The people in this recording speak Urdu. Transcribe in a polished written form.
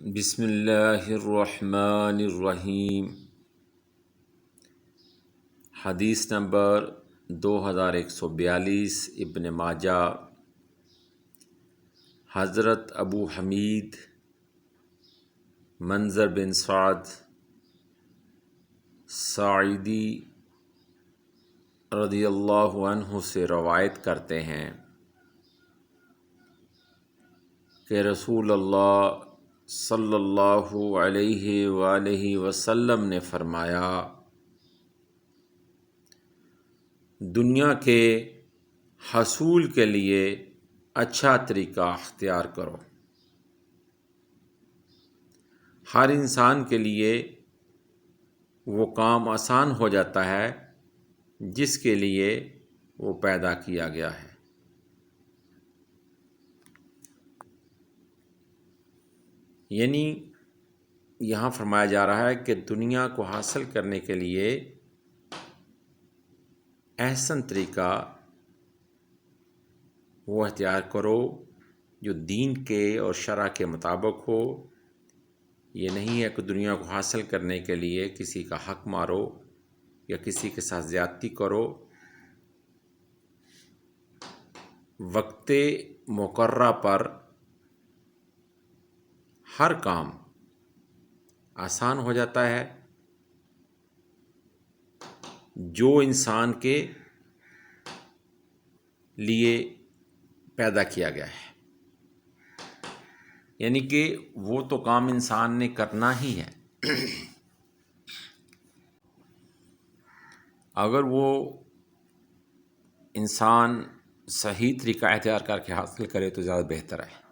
بسم اللہ الرحمن الرحیم۔ حدیث نمبر 2142 ابن ماجہ۔ حضرت ابو حمید منظر بن سعد ساعدی رضی اللہ عنہ سے روایت کرتے ہیں کہ رسول اللہ صلی اللہ علیہ وآلہ وسلم نے فرمایا، دنیا کے حصول کے لیے اچھا طریقہ اختیار کرو۔ ہر انسان کے لیے وہ کام آسان ہو جاتا ہے جس کے لیے وہ پیدا کیا گیا ہے۔ یعنی یہاں فرمایا جا رہا ہے کہ دنیا کو حاصل کرنے کے لیے احسن طریقہ وہ اختیار کرو جو دین کے اور شرع کے مطابق ہو۔ یہ نہیں ہے کہ دنیا کو حاصل کرنے کے لیے کسی کا حق مارو یا کسی کے ساتھ زیادتی کرو۔ وقت مقررہ پر ہر کام آسان ہو جاتا ہے جو انسان کے لیے پیدا کیا گیا ہے۔ یعنی کہ وہ تو کام انسان نے کرنا ہی ہے۔ اگر وہ انسان صحیح طریقہ اختیار کر کے حاصل کرے تو زیادہ بہتر ہے۔